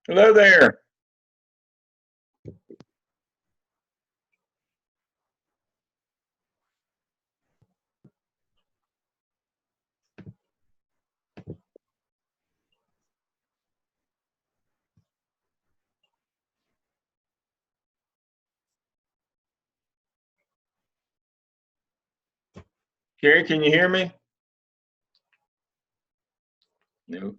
Hello there. Carrie, can you hear me? No.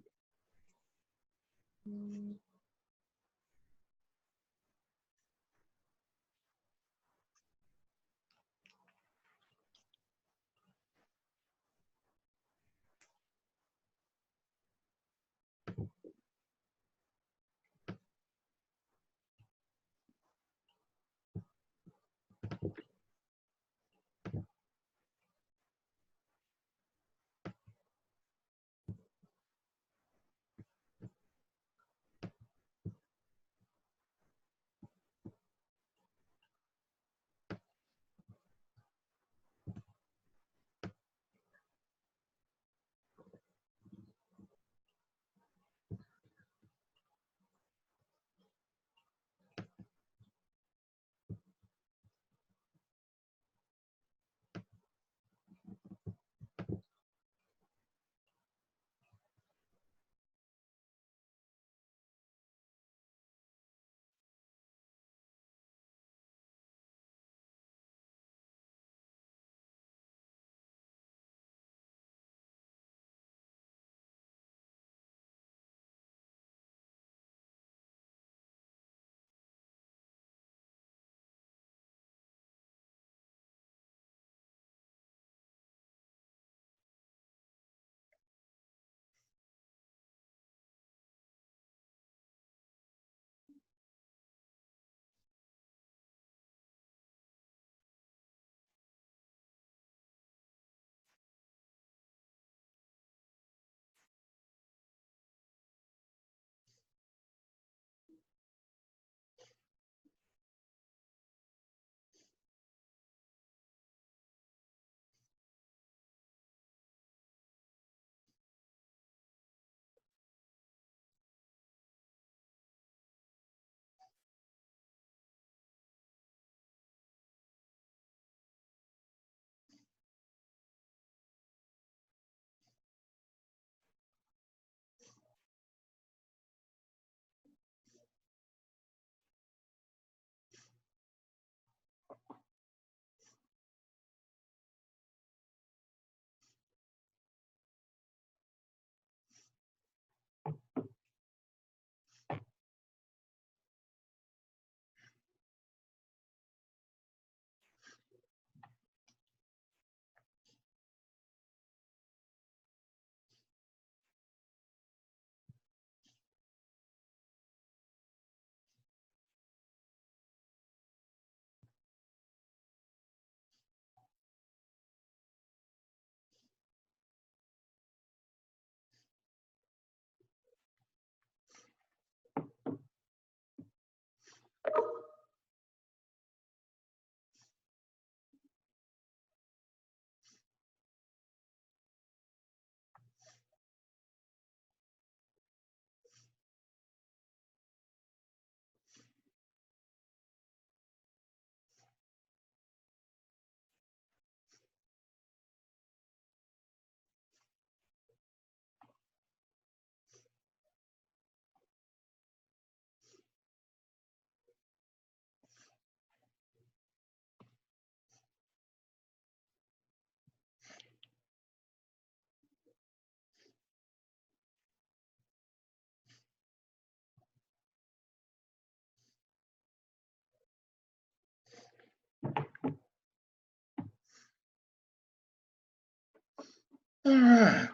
All right.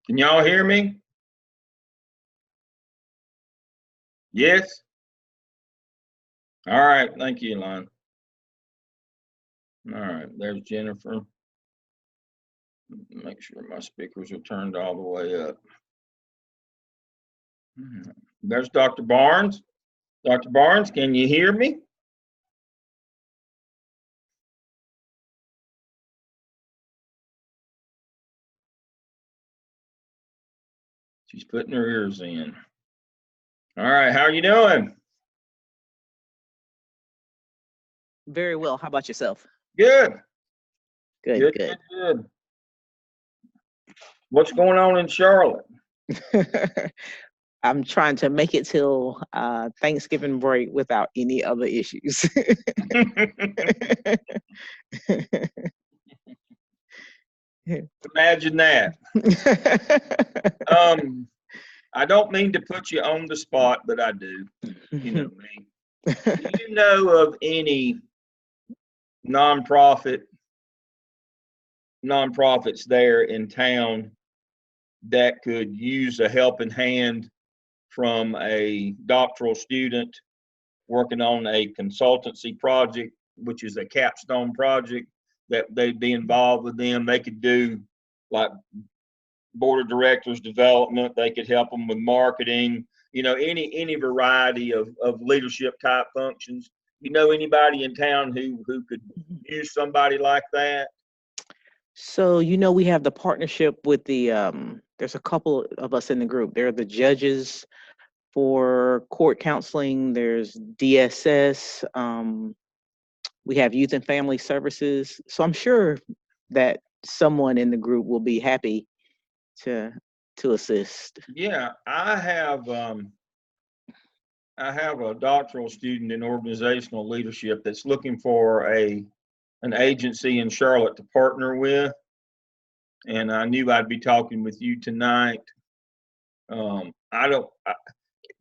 Can y'all hear me? Yes? All right. Thank you, Lon. All right. There's Jennifer. Make sure my speakers are turned all the way up. There's Dr. Barnes. Dr. Barnes, can you hear me? She's putting her ears in. All right, how are you doing? Very well. How about yourself? Good. Good, Good. What's going on in Charlotte? good. I'm trying to make it till Thanksgiving break without any other issues. Imagine that. I don't mean to put you on the spot, but I do. You know me. Do you know of any nonprofits there in town that could use a helping hand from a doctoral student working on a consultancy project, which is a capstone project, that they'd be involved with them? They could do like board of directors development. They could help them with marketing, any variety of leadership type functions. You know anybody in town who could use somebody like that? So, we have the partnership with there's a couple of us in the group. There are the judges for court counseling, there's DSS, we have youth and family services. So I'm sure that someone in the group will be happy to assist. Yeah, I have a doctoral student in organizational leadership that's looking for an agency in Charlotte to partner with, and I knew I'd be talking with you tonight.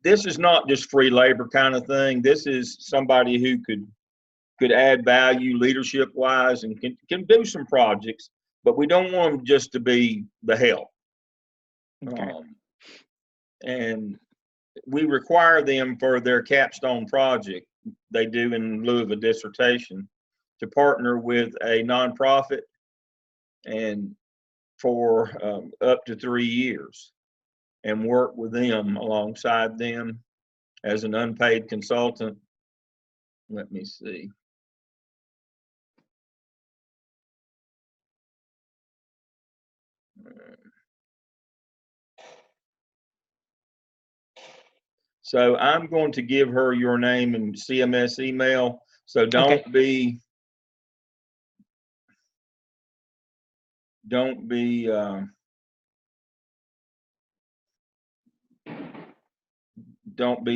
This is not just free labor kind of thing. This is somebody who could add value leadership wise and can do some projects, but we don't want them just to be the help. Okay. And we require them for their capstone project they do in lieu of a dissertation to partner with a nonprofit and for up to 3 years and work with them alongside them as an unpaid consultant. Let me see. So I'm going to give her your name and CMS email. So don't be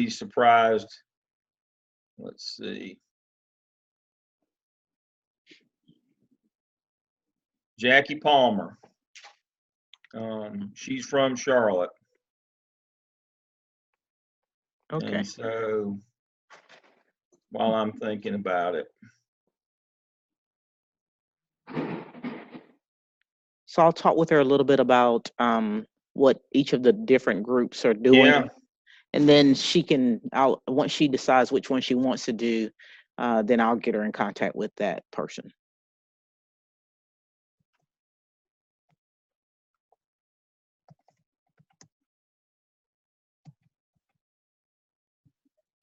surprised. Let's see. Jackie Palmer. She's from Charlotte. Okay. And so while I'm thinking about it. So I'll talk with her a little bit about what each of the different groups are doing. Yeah. And then once she decides which one she wants to do, then I'll get her in contact with that person.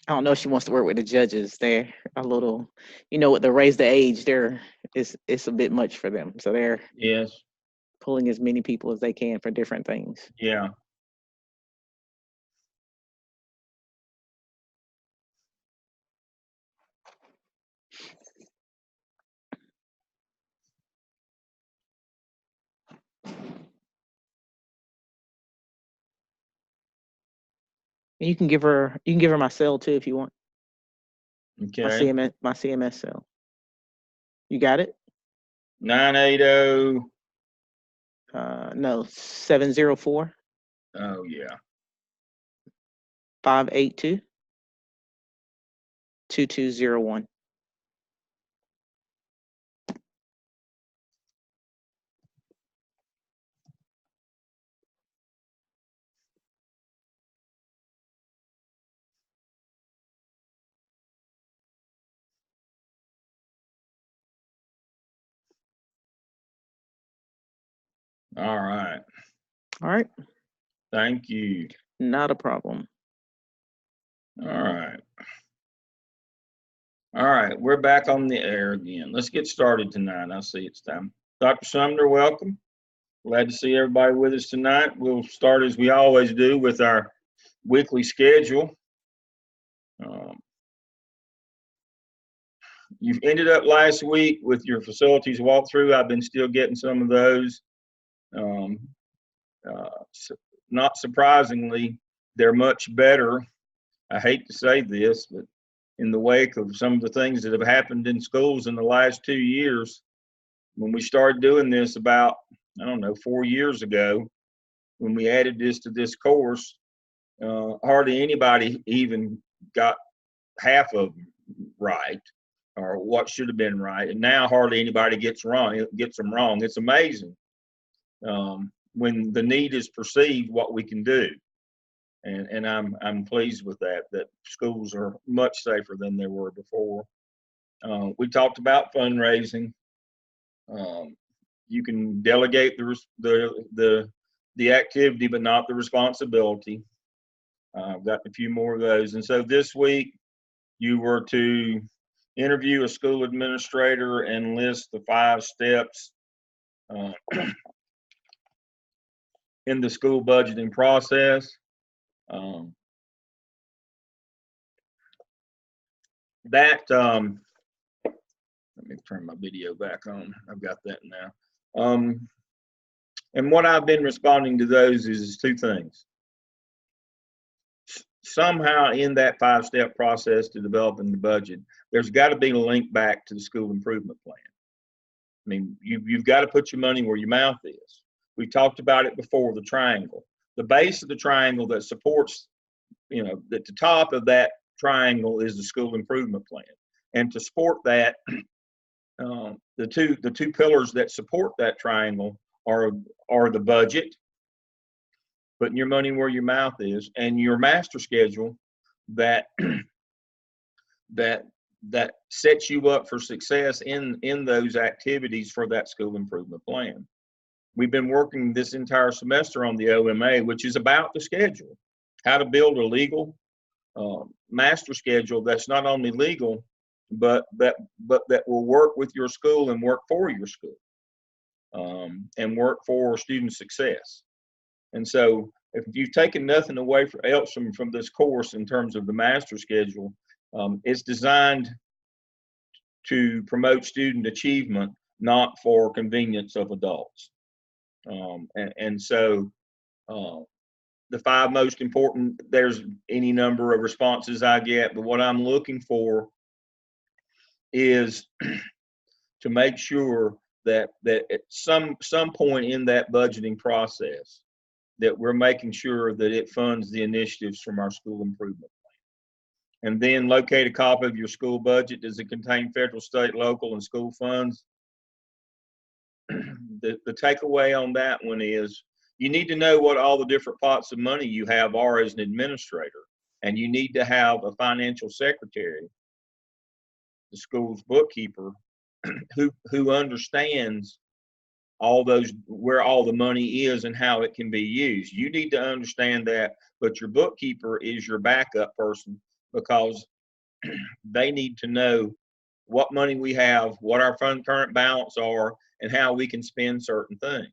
I don't know if she wants to work with the judges. They're a little, with the raise the age, it's a bit much for them. So they're pulling as many people as they can for different things. Yeah. And you can give her my cell too if you want. Okay. My CMS cell. You got it? 980. No, 704. Oh yeah. 582 2201. All right. All right. Thank you. Not a problem. All right. All right. We're back on the air again. Let's get started tonight. I see it's time. Dr. Sumner, welcome. Glad to see everybody with us tonight. We'll start as we always do with our weekly schedule. You've ended up last week with your facilities walkthrough. I've been still getting some of those. Not surprisingly, they're much better. I hate to say this, but in the wake of some of the things that have happened in schools in the last 2 years, when we started doing this about, I don't know, 4 years ago, when we added this to this course, hardly anybody even got half of them right, or what should have been right. And now hardly anybody gets them wrong. It's amazing when the need is perceived what we can do. And I'm pleased with that schools are much safer than they were before. We talked about fundraising. You can delegate the activity, but not the responsibility. I've got a few more of those. And so this week, you were to interview a school administrator and list the 5 steps in the school budgeting process. Let me turn my video back on. I've got that now. And what I've been responding to those is 2 things. Somehow in that 5-step process to developing the budget, there's got to be a link back to the school improvement plan. I mean, you've got to put your money where your mouth is. We talked about it before, the triangle. The base of the triangle that supports, at the top of that triangle is the school improvement plan. And to support that, the two pillars that support that triangle are the budget, putting your money where your mouth is, and your master schedule that sets you up for success in those activities for that school improvement plan. We've been working this entire semester on the OMA, which is about the schedule, how to build a legal master schedule that's not only legal, but that will work with your school and work for your school, and work for student success. And so if you've taken nothing away from this course in terms of the master schedule, it's designed to promote student achievement, not for convenience of adults. So the 5 most important, there's any number of responses I get, but what I'm looking for is to make sure that at some point in that budgeting process, that we're making sure that it funds the initiatives from our school improvement plan. And then locate a copy of your school budget. Does it contain federal, state, local, and school funds? The takeaway on that one is you need to know what all the different pots of money you have are as an administrator, and you need to have a financial secretary, the school's bookkeeper, who understands all those, where all the money is and how it can be used. You need to understand that, but your bookkeeper is your backup person, because they need to know what money we have, what our current balance are, and how we can spend certain things.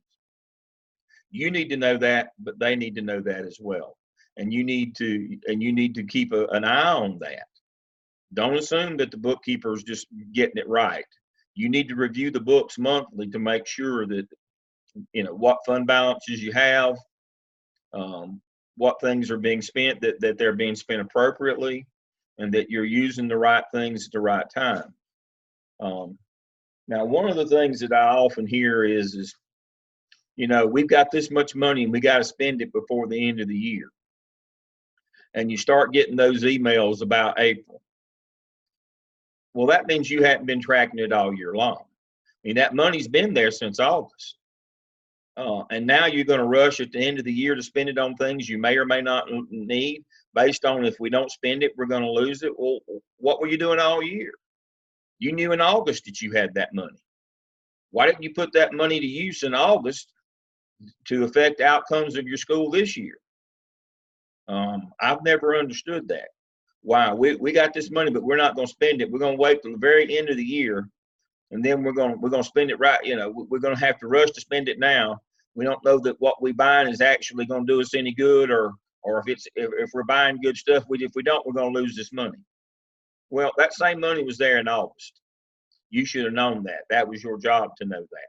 You need to know that, but they need to know that as well. And you need to keep an eye on that. Don't assume that the bookkeeper is just getting it right. You need to review the books monthly to make sure that, what fund balances you have, what things are being spent, that they're being spent appropriately, and that you're using the right things at the right time. Now, one of the things that I often hear is, we've got this much money and we got to spend it before the end of the year. And you start getting those emails about April. Well, that means you hadn't been tracking it all year long. I mean, that money's been there since August. And now you're going to rush at the end of the year to spend it on things you may or may not need, based on, if we don't spend it, we're going to lose it. Well, what were you doing all year? You knew in August that you had that money. Why didn't you put that money to use in August to affect outcomes of your school this year? I've never understood that. Why we got this money, but we're not going to spend it. We're going to wait till the very end of the year, and then we're going to spend it right. We're going to have to rush to spend it now, We don't know that what we buying is actually going to do us any good, or if we're buying good stuff, if we don't, we're going to lose this money. Well, that same money was there in August. You should have known that. That was your job to know that.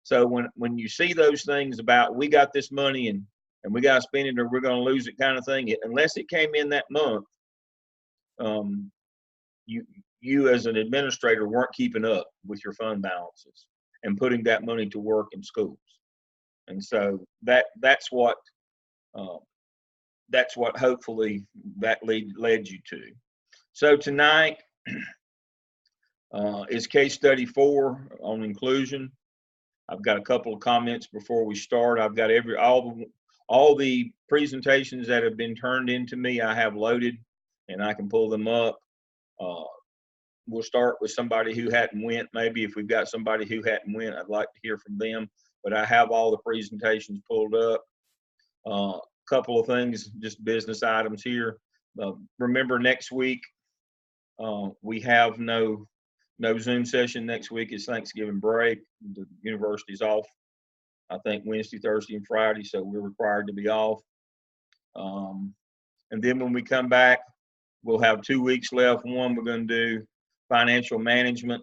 So when you see those things about we got this money and we got to spend it or we're going to lose it kind of thing, unless it came in that month, you as an administrator weren't keeping up with your fund balances and putting that money to work in schools. And so that's what hopefully that led you to. So tonight is case study 4 on inclusion. I've got a couple of comments before we start. I've got all the presentations that have been turned into me, I have loaded, and I can pull them up. We'll start with somebody who hadn't went. Maybe if we've got somebody who hadn't went, I'd like to hear from them. But I have all the presentations pulled up. Couple of things, just business items here. Remember, next week we have no Zoom session. Next week is Thanksgiving break. The university's off, I think, Wednesday, Thursday, and Friday, so we're required to be off. And then when we come back, we'll have 2 weeks left. One, we're going to do financial management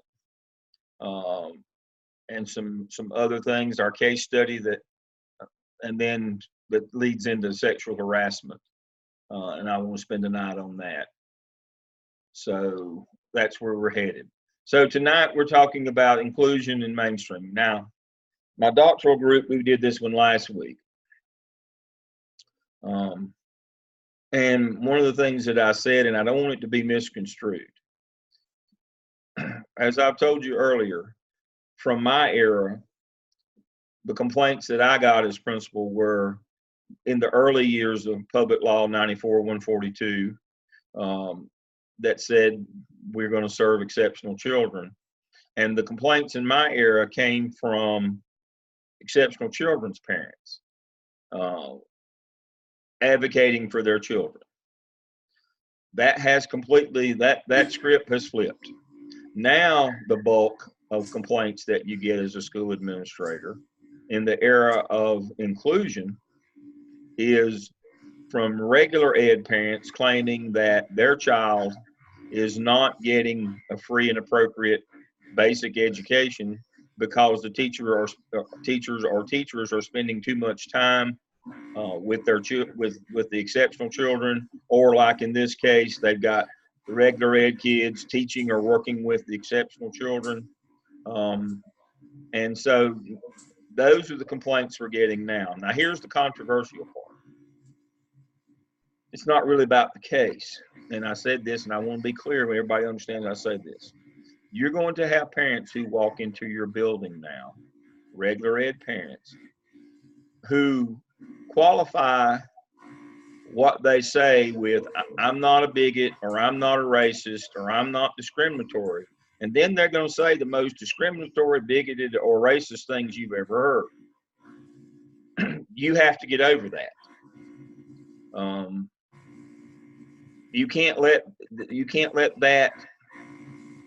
and some other things, our case study and then that leads into sexual harassment. And I want to spend the night on that. So that's where we're headed. So tonight we're talking about inclusion and mainstreaming. Now, my doctoral group, we did this one last week. And one of the things that I said, and I don't want it to be misconstrued, as I've told you earlier, from my era, the complaints that I got as principal were in the early years of Public Law 94-142 that said we're going to serve exceptional children. And the complaints in my era came from exceptional children's parents advocating for their children. That has completely, that script has flipped. Now the bulk of complaints that you get as a school administrator in the era of inclusion is from regular ed parents claiming that their child is not getting a free and appropriate basic education because the teachers are spending too much time with the exceptional children, or like in this case, they've got the regular ed kids teaching or working with the exceptional children. And so those are the complaints we're getting now. Now, here's the controversial part. It's not really about the case. And I said this, and I want to be clear when everybody understands I say this. You're going to have parents who walk into your building now, regular ed parents, who qualify what they say with, I'm not a bigot, or I'm not a racist, or I'm not discriminatory. And then they're going to say the most discriminatory, bigoted, or racist things you've ever heard. You have to get over that. You can't let that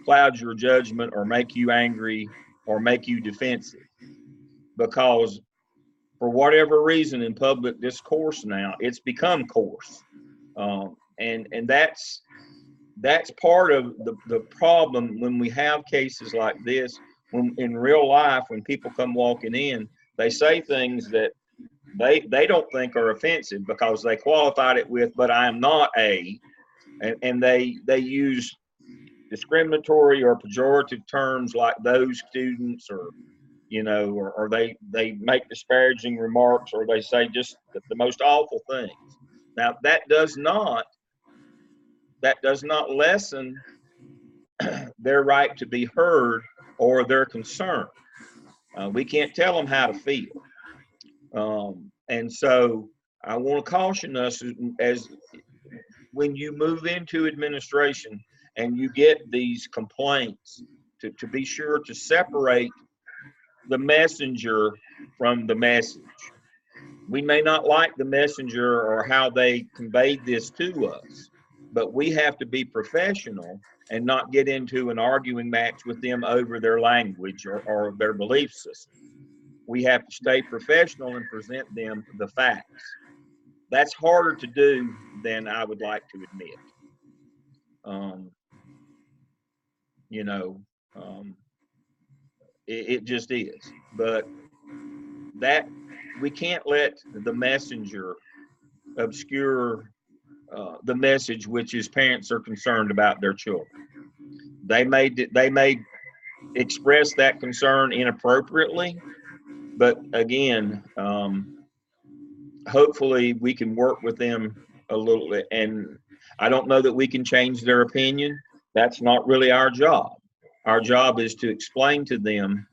cloud your judgment or make you angry or make you defensive, because for whatever reason in public discourse now, it's become coarse. And that's part of the problem when we have cases like this. When in real life, when people come walking in, they say things that they don't think are offensive because they qualified it with, but I am not a, and they use discriminatory or pejorative terms like those students, or or they make disparaging remarks, or they say just the most awful things. Now that does not lessen their right to be heard or their concern. We can't tell them how to feel. And so I want to caution us as when you move into administration and you get these complaints, to be sure to separate the messenger from the message. We may not like the messenger or how they conveyed this to us, but we have to be professional and not get into an arguing match with them over their language or their belief system. we have to stay professional and present them the facts. That's harder to do than I would like to admit. You know, it just is. But that we can't let the messenger obscure the message, which is parents are concerned about their children. They may express that concern inappropriately, but again, hopefully we can work with them a little bit. And I don't know that we can change their opinion. That's not really our job. Our job is to explain to them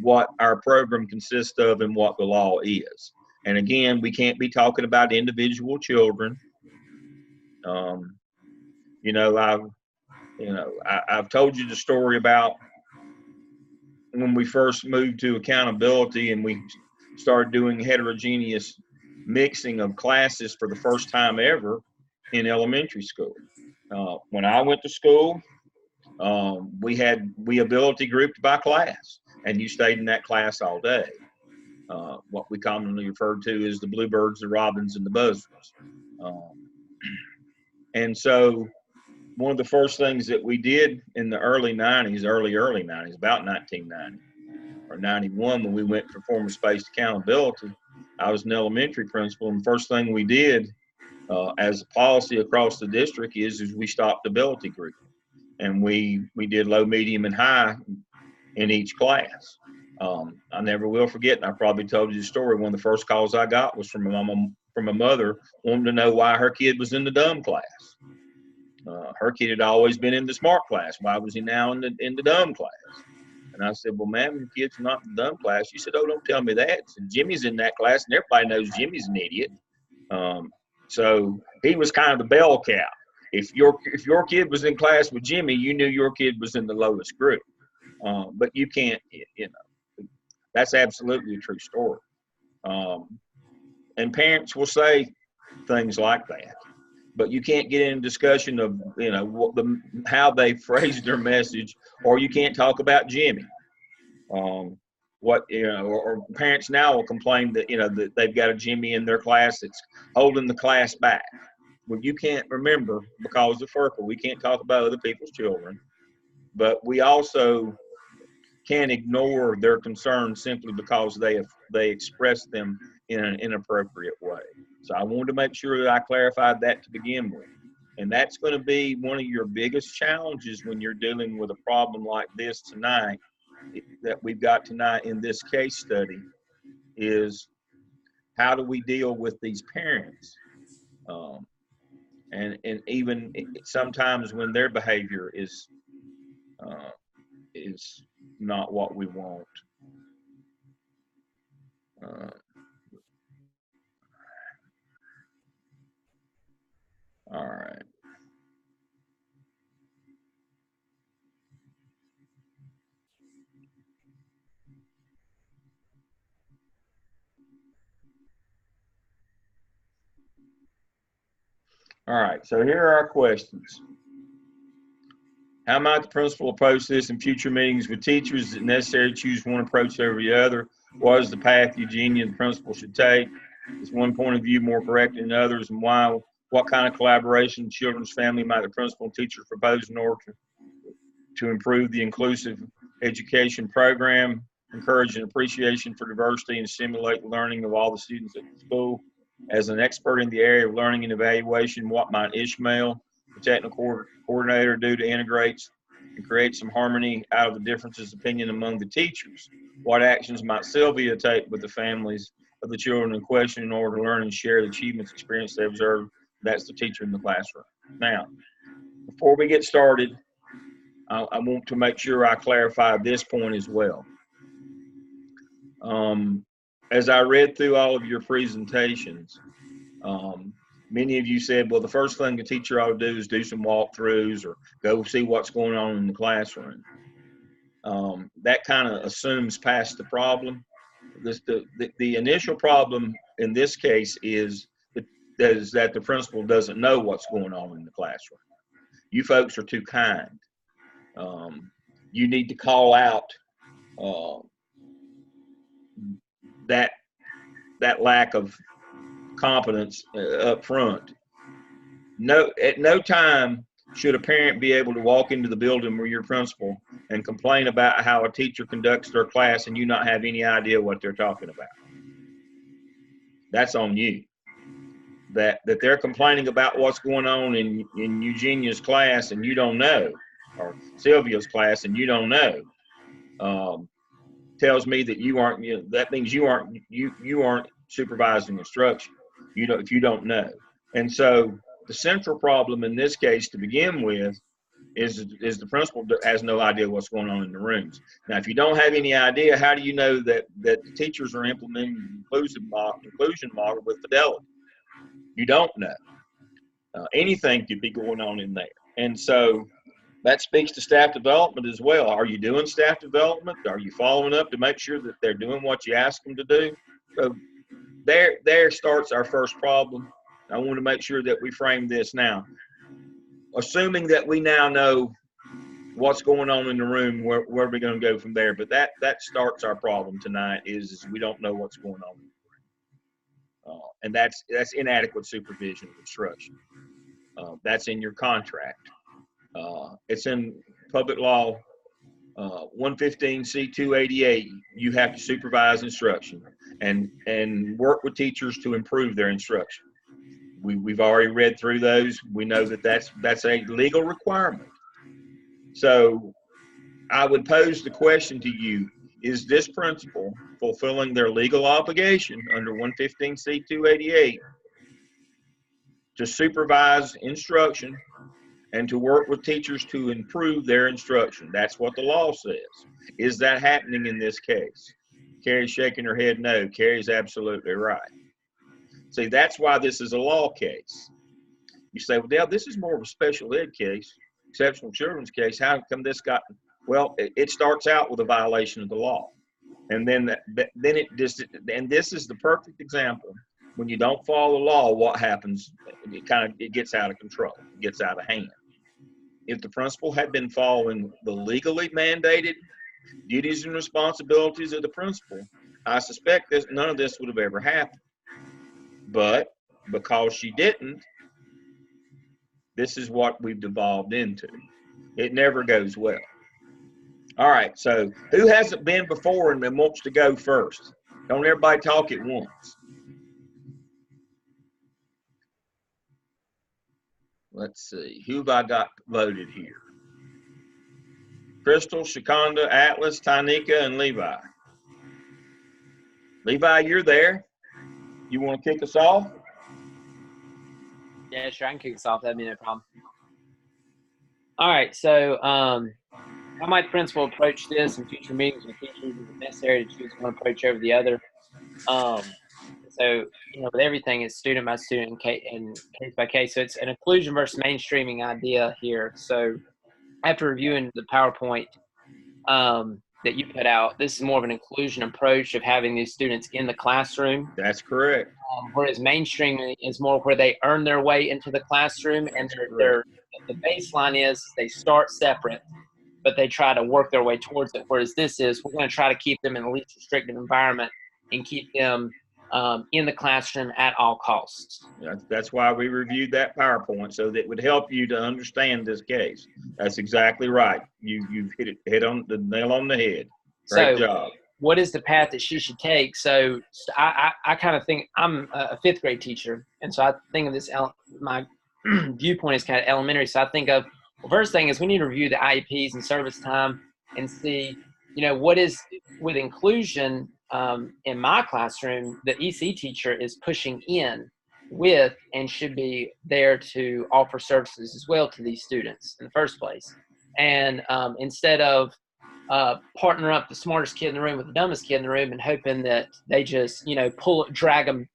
what our program consists of and what the law is. And again, we can't be talking about individual children. You know, I've told you the story about when we first moved to accountability and we started doing heterogeneous mixing of classes for the first time ever in elementary school. When I went to school, we ability grouped by class, and you stayed in that class all day. What we commonly refer to as the bluebirds, the robins, and the buzzards. And so one of the first things that we did in the early 90s, about 1990 or 91, when we went for performance-based accountability, I was an elementary principal, and the first thing we did as a policy across the district is we stopped ability group, and we did low, medium, and high in each class. I never will forget, and I probably told you the story, one of the first calls I got was from a mother wanting to know why her kid was in the dumb class. Her kid had always been in the smart class. Why was he now in the dumb class? And I said, well, ma'am, your kid's not in the dumb class. She said, oh, don't tell me that. So Jimmy's in that class, and everybody knows Jimmy's an idiot. So he was kind of the bell cow. If your kid was in class with Jimmy, you knew your kid was in the lowest group. But you can't, that's absolutely a true story. And parents will say things like that, but you can't get in a discussion of, how they phrased their message, or you can't talk about Jimmy. Or parents now will complain that, that they've got a Jimmy in their class that's holding the class back. Well, you can't, remember, because of FERPA, we can't talk about other people's children, but we also can't ignore their concerns simply because they express them in an inappropriate way. So I wanted to make sure that I clarified that to begin with. And that's going to be one of your biggest challenges when you're dealing with a problem like this tonight, that we've got tonight in this case study, is how do we deal with these parents? And even sometimes when their behavior is not what we want. All right. All right, so here are our questions. How might the principal approach this in future meetings with teachers? Is it necessary to choose one approach over the other? What is the path Eugenia and the principal should take? Is one point of view more correct than others, and why? What kind of collaboration children's family might the principal and teachers propose in order to improve the inclusive education program, encourage an appreciation for diversity, and stimulate the learning of all the students at the school? As an expert in the area of learning and evaluation, what might Ishmael, the technical coordinator, do to integrate and create some harmony out of the differences of opinion among the teachers? What actions might Sylvia take with the families of the children in question in order to learn and share the achievements experience they observe? That's the teacher in the classroom. Now, before we get started, I want to make sure I clarify this point as well. As I read through all of your presentations, many of you said, well, the first thing a teacher ought to do is do some walkthroughs or go see what's going on in the classroom. That kind of assumes past the problem. The initial problem in this case is that the principal doesn't know what's going on in the classroom. You folks are too kind. You need to call out that lack of competence up front. At no time should a parent be able to walk into the building where you're principal and complain about how a teacher conducts their class and you not have any idea what they're talking about. That's on you. That they're complaining about what's going on in Eugenia's class and you don't know, or Sylvia's class and you don't know, tells me that you aren't. That means you aren't supervising instruction. If you don't know. And so the central problem in this case, to begin with, is the principal has no idea what's going on in the rooms. Now, if you don't have any idea, how do you know that the teachers are implementing the inclusion model with fidelity? You don't know. Anything could be going on in there. And so that speaks to staff development as well. Are you doing staff development? Are you following up to make sure that they're doing what you ask them to do? So there starts our first problem. I want to make sure that we frame this now. Assuming that we now know what's going on in the room, where are we going to go from there? But that starts our problem tonight is we don't know what's going on. And that's inadequate supervision of instruction. That's in your contract. It's in Public Law 115C288. You have to supervise instruction and work with teachers to improve their instruction. We've already read through those. We know that that's a legal requirement. So I would pose the question to you: is this principal fulfilling their legal obligation under 115C288 to supervise instruction and to work with teachers to improve their instruction? That's what the law says. Is that happening in this case? Carrie's shaking her head no. Carrie's absolutely right. See, that's why this is a law case. You say, well, Dale, this is more of a special ed case, exceptional children's case. How come this got? Well, it starts out with a violation of the law, and then and this is the perfect example. When you don't follow the law, what happens? It gets out of control. It gets out of hand. If the principal had been following the legally mandated duties and responsibilities of the principal, I suspect none of this would have ever happened. But because she didn't, this is what we've devolved into. It never goes well. All right, so who hasn't been before and wants to go first? Don't everybody talk at once. Let's see, who have I got voted here? Crystal, Shakonda, Atlas, Tynika, and Levi. Levi, you're there. You want to kick us off? Yeah, sure. I can kick us off. That'd be no problem. All right. So, how might the principal approach this in future meetings with teachers? Is it necessary to choose one approach over the other? So, with everything, it's student by student and case by case. So, it's an inclusion versus mainstreaming idea here. So, after reviewing the PowerPoint that you put out, this is more of an inclusion approach of having these students in the classroom. That's correct. Whereas mainstreaming is more where they earn their way into the classroom, and the baseline is they start separate, but they try to work their way towards it. Whereas this is, we're going to try to keep them in the least restrictive environment and keep them in the classroom at all costs. That's why we reviewed that PowerPoint, so that it would help you to understand this case. That's exactly right. You've hit on the nail on the head. Great job. What is the path that she should take? So I kind of think, I'm a fifth grade teacher, and so I think of this, my viewpoint is kind of elementary. So I think of, the first thing is we need to review the IEPs and service time and see, what is with inclusion. In my classroom, the EC teacher is pushing in with and should be there to offer services as well to these students in the first place. And instead of partner up the smartest kid in the room with the dumbest kid in the room and hoping that they just, drag them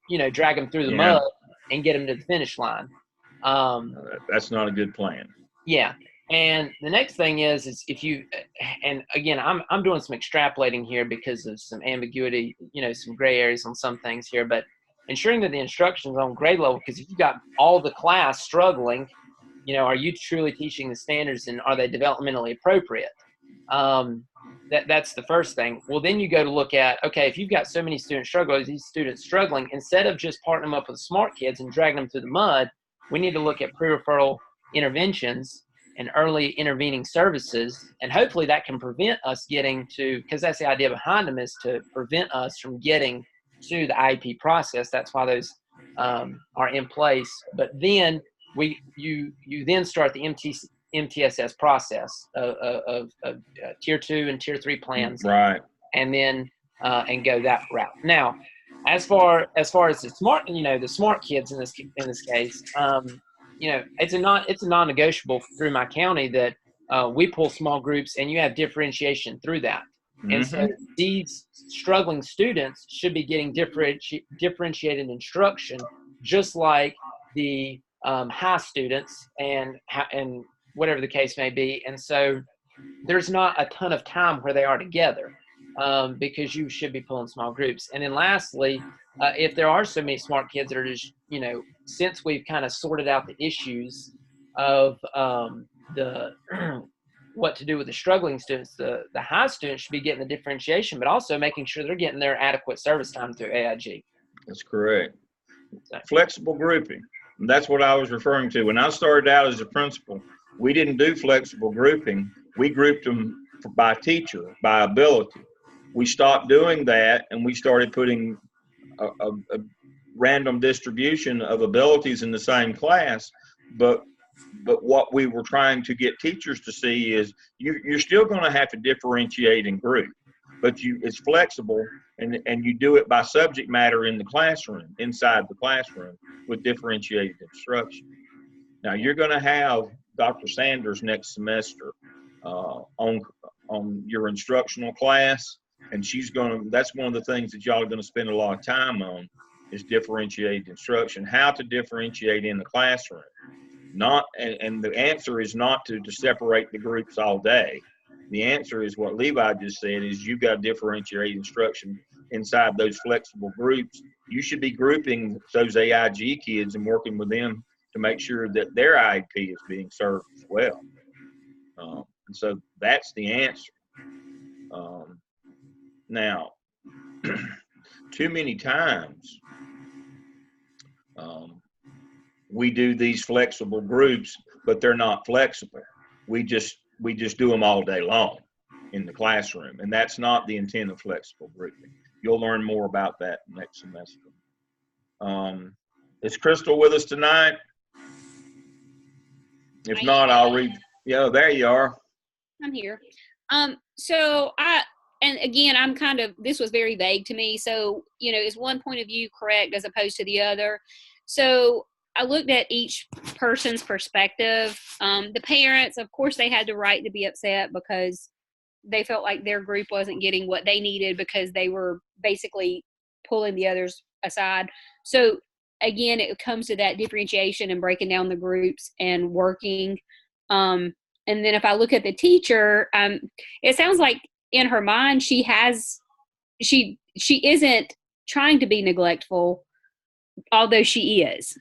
through the mud and get them to the finish line. That's not a good plan. Yeah. And the next thing is if you, and again, I'm doing some extrapolating here because of some ambiguity, some gray areas on some things here, but ensuring that the instruction is on grade level, because if you've got all the class struggling, are you truly teaching the standards and are they developmentally appropriate? that's the first thing. Well, then you go to look at, okay, if you've got so many students struggling, these students struggling, instead of just partnering them up with smart kids and dragging them through the mud, we need to look at pre-referral interventions and early intervening services. And hopefully that can prevent us getting to, because that's the idea behind them, is to prevent us from getting to the IEP process. That's why those are in place. But then you then start the MTSS process of tier 2 and tier 3 plans, Right. and then and go that route. Now, as far as the smart, the smart kids in this case, it's a non-negotiable through my county that we pull small groups and you have differentiation through that. And so these struggling students should be getting differentiated instruction, just like the high students and whatever the case may be. And so there's not a ton of time where they are together because you should be pulling small groups. And then lastly, if there are so many smart kids that are just, since we've kind of sorted out the issues of the what to do with the struggling students, the high students should be getting the differentiation, but also making sure they're getting their adequate service time through AIG. That's correct. Flexible grouping. And that's what I was referring to. When I started out as a principal, we didn't do flexible grouping. We grouped them by teacher, by ability. We stopped doing that and we started putting a random distribution of abilities in the same class. But what we were trying to get teachers to see is you're still going to have to differentiate and group, but it's flexible, and you do it by subject matter in the classroom, inside the classroom, with differentiated instruction. Now you're going to have Dr. Sanders next semester on your instructional class, and that's one of the things that y'all are going to spend a lot of time on, is differentiated instruction, how to differentiate in the classroom. And the answer is not to separate the groups all day. The answer is what Levi just said, is you've got to differentiate instruction inside those flexible groups. You should be grouping those AIG kids and working with them to make sure that their IEP is being served as well. And so that's the answer. Now, too many times, we do these flexible groups, but they're not flexible. We just do them all day long in the classroom, and that's not the intent of flexible grouping. You'll learn more about that next semester. Is Crystal with us tonight? If not, I'll read. Yeah, there you are. I'm here. And again, this was very vague to me. So, is one point of view correct as opposed to the other? So I looked at each person's perspective. The parents, of course, they had the right to be upset because they felt like their group wasn't getting what they needed because they were basically pulling the others aside. So again, it comes to that differentiation and breaking down the groups and working. And then if I look at the teacher, it sounds like in her mind, she isn't trying to be neglectful, although she is.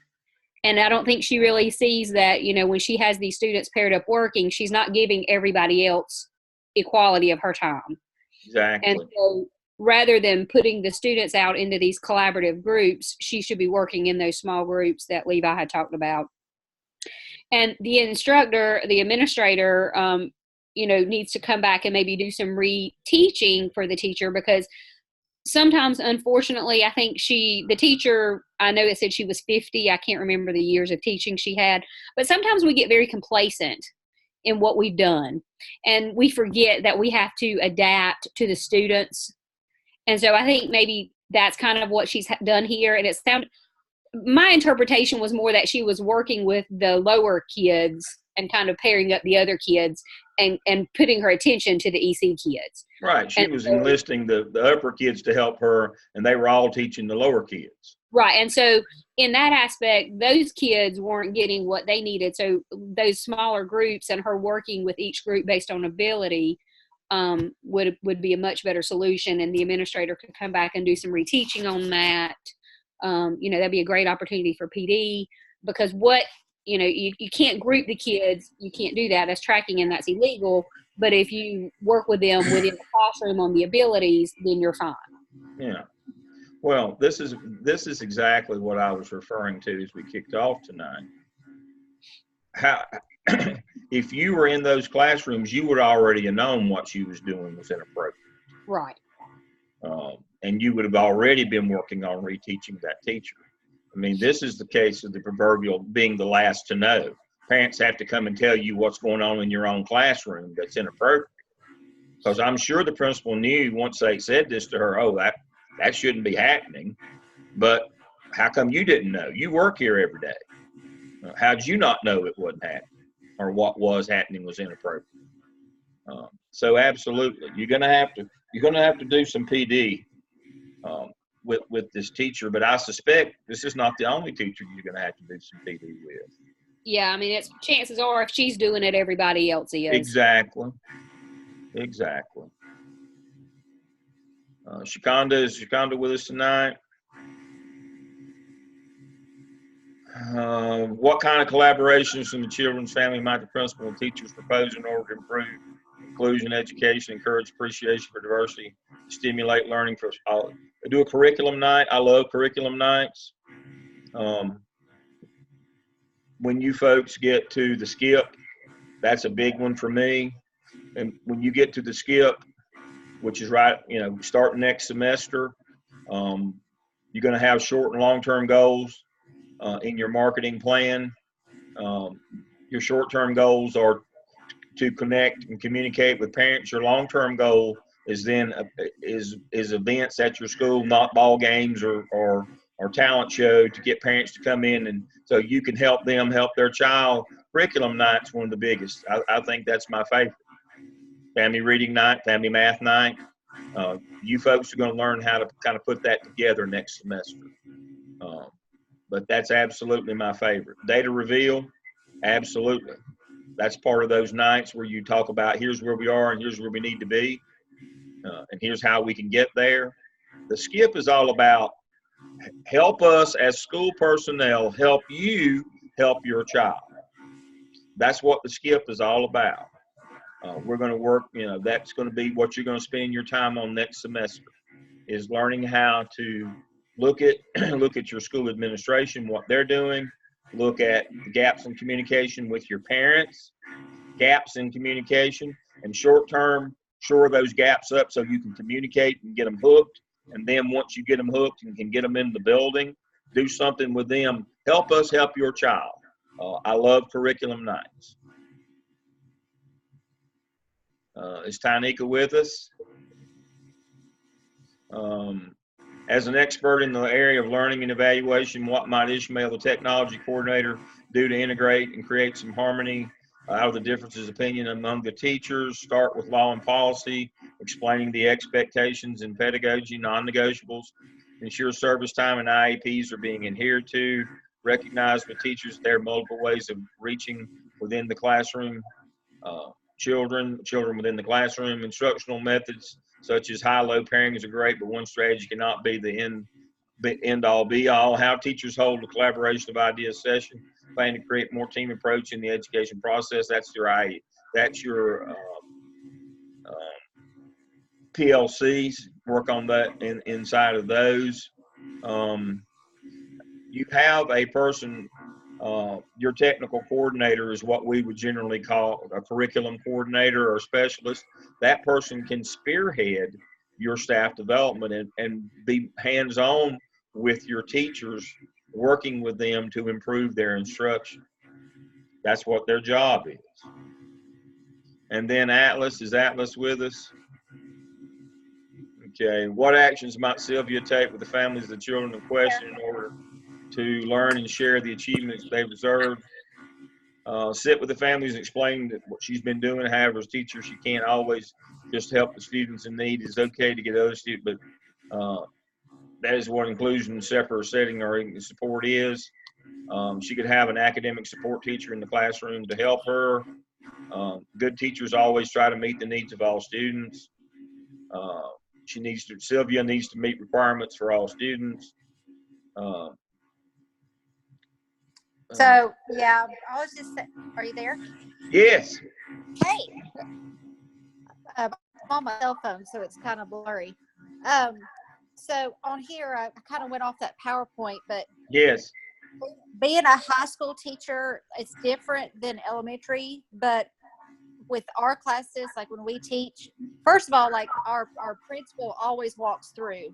And I don't think she really sees that, when she has these students paired up working, she's not giving everybody else equality of her time. Exactly. And so rather than putting the students out into these collaborative groups, she should be working in those small groups that Levi had talked about. And the instructor, the administrator, needs to come back and maybe do some reteaching for the teacher, because sometimes, unfortunately, I think the teacher, I know it said she was 50. I can't remember the years of teaching she had, but sometimes we get very complacent in what we've done. And we forget that we have to adapt to the students. And so I think maybe that's kind of what she's done here. And my interpretation was more that she was working with the lower kids and kind of pairing up the other kids and putting her attention to the EC kids. Right. She was enlisting the upper kids to help her, and they were all teaching the lower kids. Right. And so in that aspect, those kids weren't getting what they needed. So those smaller groups and her working with each group based on ability would be a much better solution. And the administrator could come back and do some reteaching on that. That'd be a great opportunity for PD, because you can't group the kids. You can't do that. That's tracking and that's illegal. But if you work with them within the classroom on the abilities, then you're fine. Yeah. Well, this is exactly what I was referring to as we kicked off tonight. How, if you were in those classrooms, you would already have known what she was doing was inappropriate. Right. And you would have already been working on reteaching that teacher. I mean, this is the case of the proverbial being the last to know. Parents have to come and tell you what's going on in your own classroom that's inappropriate. Because I'm sure the principal knew once they said this to her, oh, that shouldn't be happening. But how come you didn't know? You work here every day. How'd you not know it wasn't happening, or what was happening was inappropriate? So absolutely, you're gonna have to do some PD with this teacher. But I suspect this is not the only teacher you're gonna have to do some PD with. Yeah, I mean, it's chances are if she's doing it, everybody else is. Exactly. Is Shakonda with us tonight? What kind of collaborations from the children's family might the principal and teachers propose in order to improve inclusion, education, encourage appreciation for diversity, stimulate learning for all? Do a curriculum night. I love curriculum nights. When you folks get to the skip, that's a big one for me. And when you get to the skip, which is right, starting next semester, you're going to have short and long-term goals in your marketing plan. Your short-term goals are to connect and communicate with parents. Your long-term goal is then is events at your school, not ball games or talent show, to get parents to come in, and so you can help them help their child. Curriculum night's one of the biggest. I think that's my favorite. Family reading night, family math night. You folks are going to learn how to kind of put that together next semester. But that's absolutely my favorite. Data reveal, absolutely. That's part of those nights where you talk about here's where we are and here's where we need to be, and here's how we can get there. The skip is all about help us as school personnel help you help your child. That's what the skip is all about. We're going to work, that's going to be what you're going to spend your time on next semester, is learning how to look at your school administration, what they're doing, look at gaps in communication with your parents, gaps in communication, and short term, shore those gaps up so you can communicate and get them hooked. And then once you get them hooked and can get them in the building, do something with them. Help us help your child. I love curriculum nights. Is Tynika with us? As an expert in the area of learning and evaluation, what might Ishmael, the technology coordinator, do to integrate and create some harmony out of the differences of opinion among the teachers? Start with law and policy, explaining the expectations in pedagogy, non-negotiables, ensure service time and IEPs are being adhered to, recognize with teachers there are multiple ways of reaching within the classroom, children within the classroom. Instructional methods such as high-low pairings are great, but one strategy cannot be the end-all be-all. How teachers hold a collaboration of ideas session, plan to create more team approach in the education process. That's your PLCs. Work on that inside of those. You have a person. Your technical coordinator is what we would generally call a curriculum coordinator or specialist. That person can spearhead your staff development and be hands-on with your teachers, working with them to improve their instruction. That's what their job is. And then is Atlas with us? Okay, what actions might Sylvia take with the families of the children in question in order to learn and share the achievements they've observed? Sit with the families and explain what she's been doing. However, as a teacher, she can't always just help the students in need. It's okay to get other students, but that is what inclusion in separate setting or support is. She could have an academic support teacher in the classroom to help her. Good teachers always try to meet the needs of all students. Sylvia needs to meet requirements for all students. So, yeah, I was just saying, are you there? Yes. Hey, on my cell phone, so it's kind of blurry. So on here, I kind of went off that PowerPoint, but Yes. being a high school teacher, it's different than elementary. But with our classes, like when we teach, first of all, like our principal always walks through.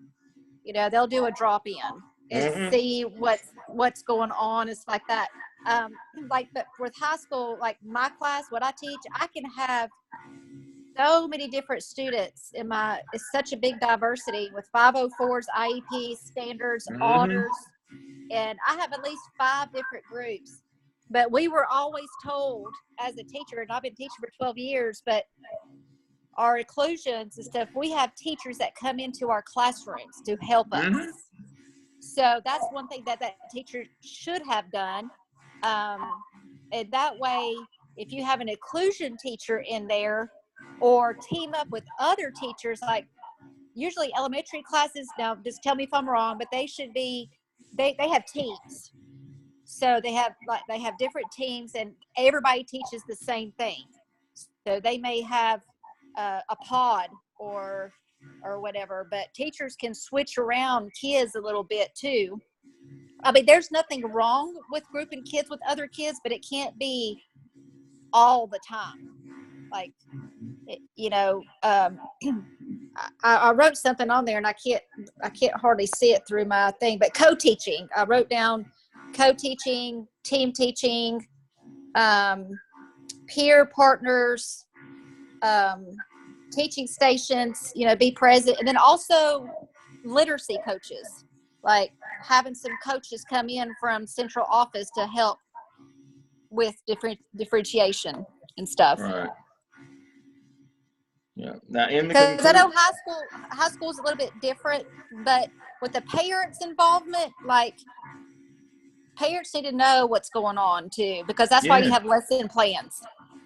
You know, they'll do a drop in and see what's going on. It's like that. But with high school, like my class, what I teach, I can have so many different students in my, it's such a big diversity with 504s, IEPs, standards, honors, and I have at least 5 different groups. But we were always told as a teacher, and I've been teaching for 12 years, but our inclusions and stuff, we have teachers that come into our classrooms to help us. So that's one thing that teacher should have done. And that way, if you have an inclusion teacher in there, or team up with other teachers, like usually elementary classes, now just tell me if I'm wrong, but they should be, they have teams. So they have different teams and everybody teaches the same thing. So they may have a pod or whatever, but teachers can switch around kids a little bit too. I mean, there's nothing wrong with grouping kids with other kids, but it can't be all the time. Like, you know, I wrote something on there and I can't hardly see it through my thing, but co-teaching. I wrote down co-teaching, team teaching, peer partners, teaching stations, you know, be present. And then also literacy coaches, like having some coaches come in from central office to help with differentiation and stuff. Right. Yeah. Now in the because I know high school is a little bit different, but with the parents' involvement, like parents need to know what's going on too, because that's why you have lesson plans.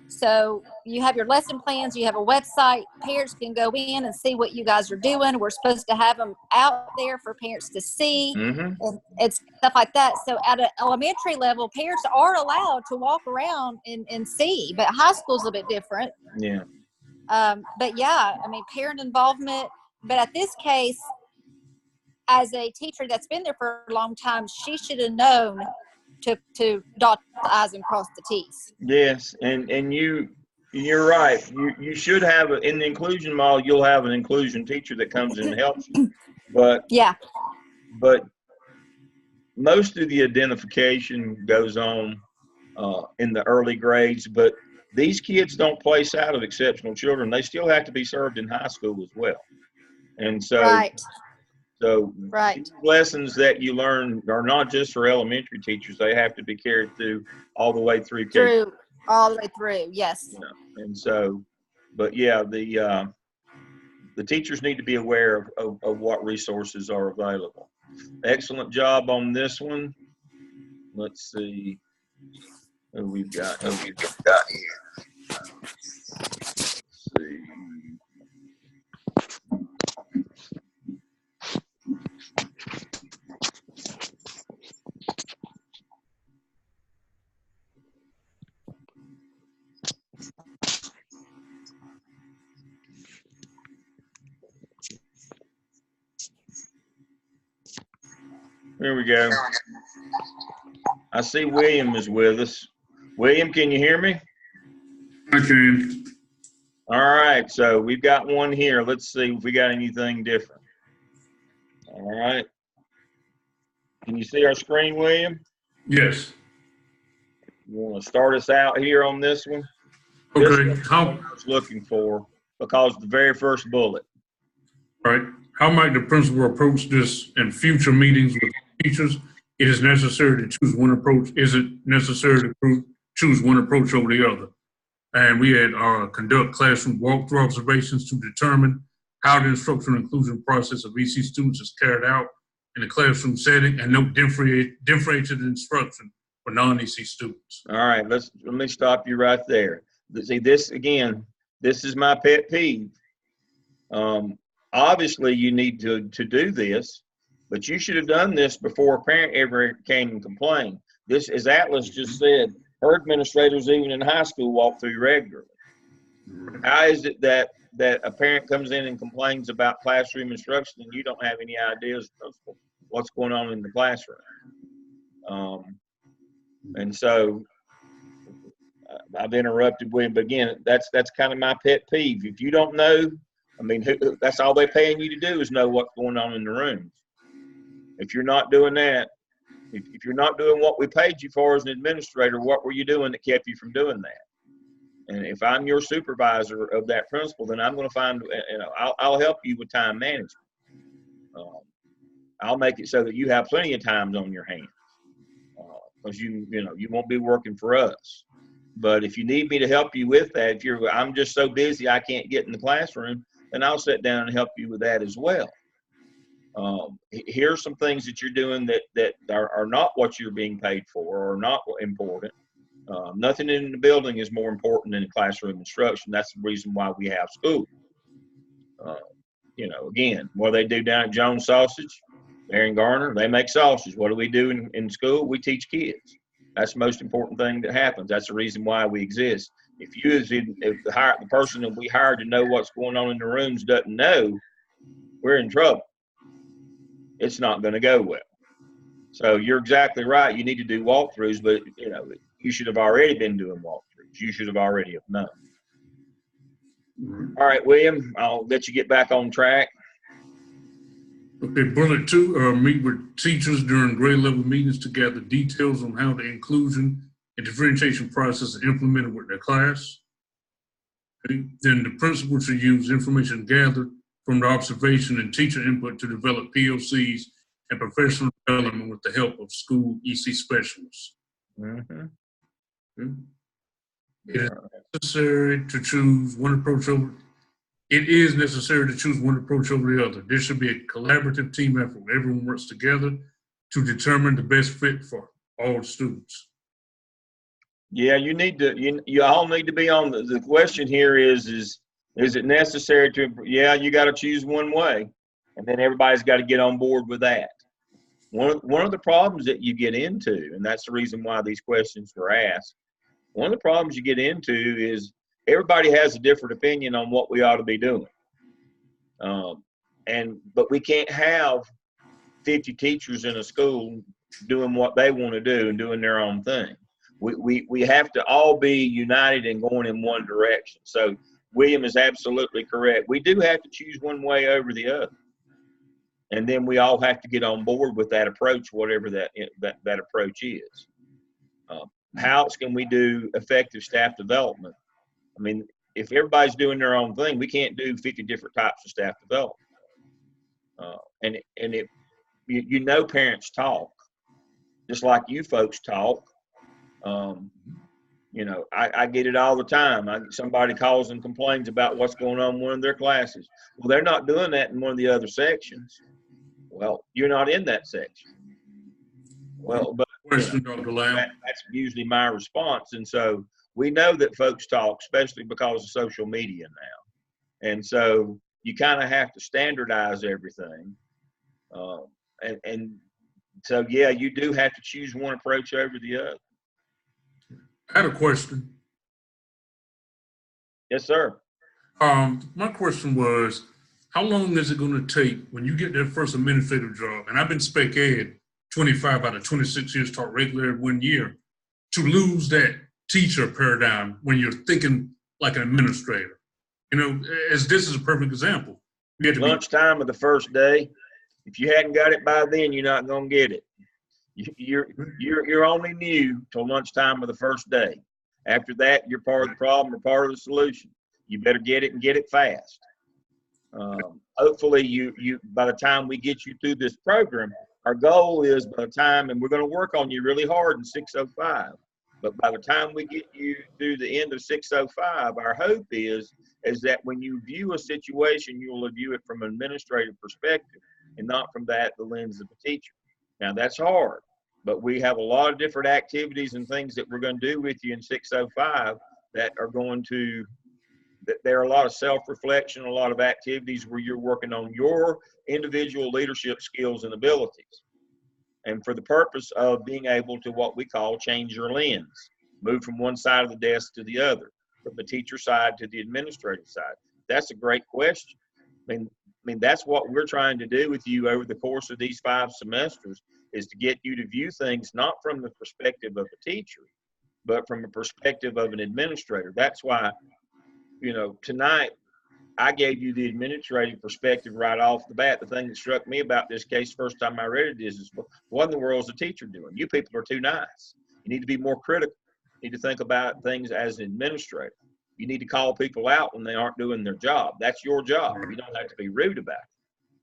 So you have your lesson plans, you have a website, parents can go in and see what you guys are doing. We're supposed to have them out there for parents to see and stuff like that. So at an elementary level, parents are allowed to walk around and see, but high school's a little bit different. Yeah. But yeah, I mean, parent involvement, but at this case, as a teacher that's been there for a long time, she should have known to dot the I's and cross the T's. Yes, and you're right. You should have in the inclusion model. You'll have an inclusion teacher that comes in and helps you. But most of the identification goes on in the early grades. But these kids don't place out of exceptional children. They still have to be served in high school as well. And so. So these lessons that you learn are not just for elementary teachers. They have to be carried through all the way through. All the way through, yes. Yeah. And so, but yeah, the teachers need to be aware of what resources are available. Excellent job on this one. Let's see who we've got. Let's see. There we go. I see William is with us. William, can you hear me? I can. All right, so we've got one here. Let's see if we got anything different. All right. Can you see our screen, William? Yes. You want to start us out here on this one? Okay. This I was looking for because the very first bullet. Right. How might the principal approach this in future meetings with teachers? It is necessary to choose one approach. Is it necessary to choose one approach over the other? And we had conduct classroom walkthrough observations to determine how the instructional inclusion process of EC students is carried out in the classroom setting, and note differentiated instruction for non-EC students. All right, let me stop you right there. See, this again, this is my pet peeve. Obviously, you need to do this, but you should have done this before a parent ever came and complained. This, as Atlas just said, her administrators even in high school walk through regularly. How is it that a parent comes in and complains about classroom instruction and you don't have any ideas of what's going on in the classroom? And so I've interrupted William, but again, that's kind of my pet peeve. If you don't know, I mean, that's all they're paying you to do is know what's going on in the rooms. If you're not doing that, if you're not doing what we paid you for as an administrator, what were you doing that kept you from doing that? And if I'm your supervisor of that principal, then I'm going to find, I'll help you with time management. I'll make it so that you have plenty of times on your hands, because you won't be working for us. But if you need me to help you with that, I'm just so busy I can't get in the classroom, then I'll sit down and help you with that as well. Here's some things that you're doing that are not what you're being paid for or not important. Nothing in the building is more important than classroom instruction. That's the reason why we have school. Again, what they do down at Jones Sausage, Aaron Garner, they make sausage. What do we do in school? We teach kids. That's the most important thing that happens. That's the reason why we exist. If the person that we hired to know what's going on in the rooms doesn't know, we're in trouble. It's not going to go well. So you're exactly right. You need to do walkthroughs, but you should have already been doing walkthroughs. You should have already have known. All right, William, I'll let you get back on track. Okay, bullet 2, meet with teachers during grade level meetings to gather details on how the inclusion and differentiation process is implemented with their class. Okay. Then the principal should use information gathered from the observation and teacher input to develop POCs and professional development with the help of school EC specialists. Mm-hmm. Okay. It is necessary to choose one approach over. It is necessary to choose one approach over the other. There should be a collaborative team effort where everyone works together to determine the best fit for all students. Yeah, you all need to be on the question here is it necessary to, you got to choose one way, and then everybody's got to get on board with that. One of the problems that you get into, and that's the reason why these questions were asked, one of the problems you get into is everybody has a different opinion on what we ought to be doing. But we can't have 50 teachers in a school doing what they want to do and doing their own thing. We have to all be united and going in one direction. So William is absolutely correct. We do have to choose one way over the other. And then we all have to get on board with that approach, whatever that approach is. How else can we do effective staff development? I mean, if everybody's doing their own thing, we can't do 50 different types of staff development. Parents talk, just like you folks talk. I get it all the time. Somebody calls and complains about what's going on in one of their classes. Well, they're not doing that in one of the other sections. Well, you're not in that section. Well, but that's usually my response. And so we know that folks talk, especially because of social media now. And so you kind of have to standardize everything. So, you do have to choose one approach over the other. I had a question. Yes, sir. My question was, how long is it going to take when you get that first administrative job? And I've been spec ed 25 out of 26 years, taught regular 1 year, to lose that teacher paradigm when you're thinking like an administrator. As this is a perfect example. Lunchtime of the first day. If you hadn't got it by then, you're not going to get it. You're only new till lunchtime of the first day. After that, you're part of the problem or part of the solution. You better get it and get it fast. Hopefully, you by the time we get you through this program, our goal is by the time, and we're going to work on you really hard in 605. But by the time we get you through the end of 605, our hope is that when you view a situation, you will view it from an administrative perspective and not from the lens of a teacher. Now, that's hard, but we have a lot of different activities and things that we're going to do with you in 605 that are there are a lot of self-reflection, a lot of activities where you're working on your individual leadership skills and abilities. And for the purpose of being able to what we call change your lens, move from one side of the desk to the other. from the teacher side to the administrative side? That's a great question. I mean, that's what we're trying to do with you over the course of these 5 semesters, is to get you to view things not from the perspective of a teacher, but from a perspective of an administrator. That's why, you know, tonight I gave you the administrative perspective right off the bat. The thing that struck me about this case first time I read it is what in the world is the teacher doing? You people are too nice. You need to be more critical. You need to think about things as an administrator. You need to call people out when they aren't doing their job. That's your job. You don't have to be rude about it,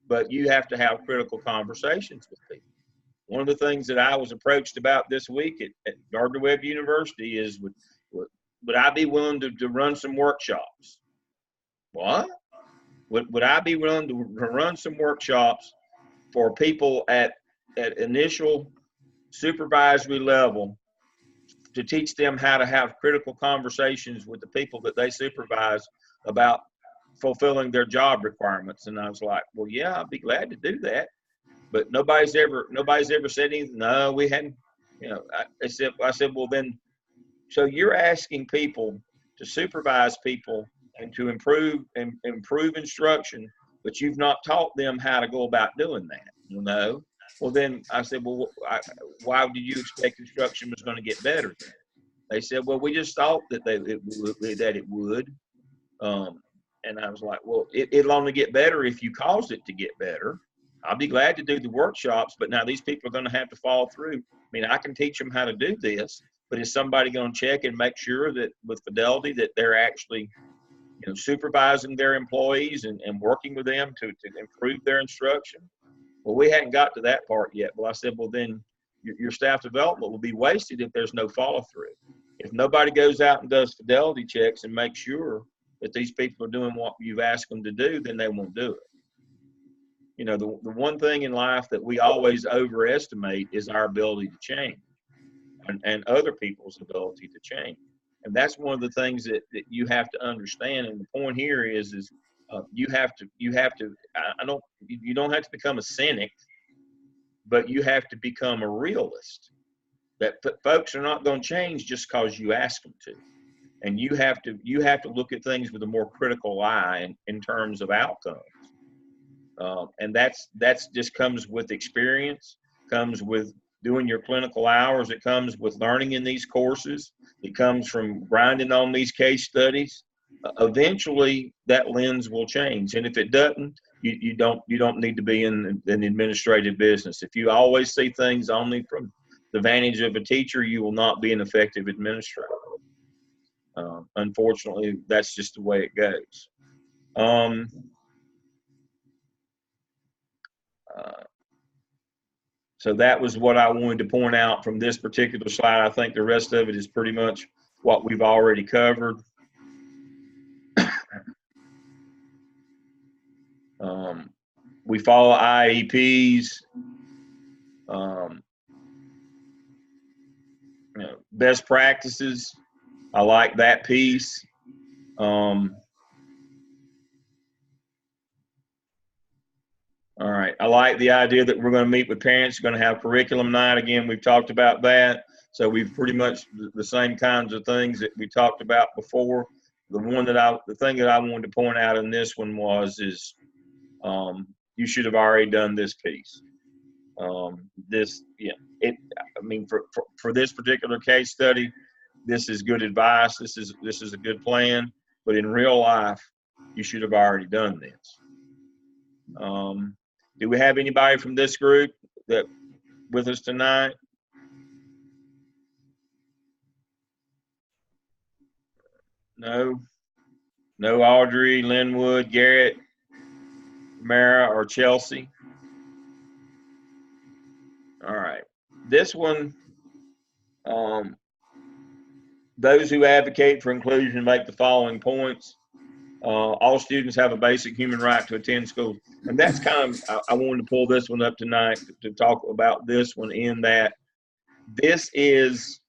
but you have to have critical conversations with people. One of the things that I was approached about this week at Gardner-Webb University is, would I be willing to run some workshops? What? Would I be willing to run some workshops for people at initial supervisory level to teach them how to have critical conversations with the people that they supervise about fulfilling their job requirements? And I was like, well, yeah, I'd be glad to do that. But nobody's ever said anything. No, we hadn't. You know, I said, well, then, so you're asking people to supervise people and to improve instruction, but you've not taught them how to go about doing that. No. Well, then I said, well, why did you expect instruction was going to get better? They said, well, we just thought that it would. And I was like, well, it'll only get better if you cause it to get better. I'll be glad to do the workshops, but now these people are going to have to follow through. I mean, I can teach them how to do this, but is somebody going to check and make sure that with fidelity that they're actually, you know, supervising their employees and working with them to improve their instruction? Well, we hadn't got to that part yet. Well, I said, well, then your staff development will be wasted if there's no follow through. If nobody goes out and does fidelity checks and makes sure that these people are doing what you've asked them to do, then they won't do it. You know, the one thing in life that we always overestimate is our ability to change and other people's ability to change. And that's one of the things that you have to understand. And the point here is you don't have to become a cynic, but you have to become a realist. That folks are not going to change just because you ask them to. And you have to look at things with a more critical eye in terms of outcomes. And that's just comes with experience, comes with doing your clinical hours. It comes with learning in these courses. It comes from grinding on these case studies. Eventually that lens will change. And if it doesn't, you don't need to be in an administrative business. If you always see things only from the vantage of a teacher, you will not be an effective administrator. Unfortunately, that's just the way it goes. So that was what I wanted to point out from this particular slide. I think the rest of it is pretty much what we've already covered. We follow IEPs. You know, best practices. I like that piece. All right. I like the idea that we're going to meet with parents. We're going to have curriculum night. Again, we've talked about that. So we've pretty much the same kinds of things that we talked about before. The thing that I wanted to point out in this one is you should have already done this piece. For this particular case study, this is good advice. This is a good plan, but in real life, you should have already done this. Do we have anybody from this group that with us tonight? No, Audrey, Linwood, Garrett, Mara, or Chelsea. All right, this one, those who advocate for inclusion make the following points. All students have a basic human right to attend school. And that's kind of, I wanted to pull this one up tonight to talk about this one, in that this is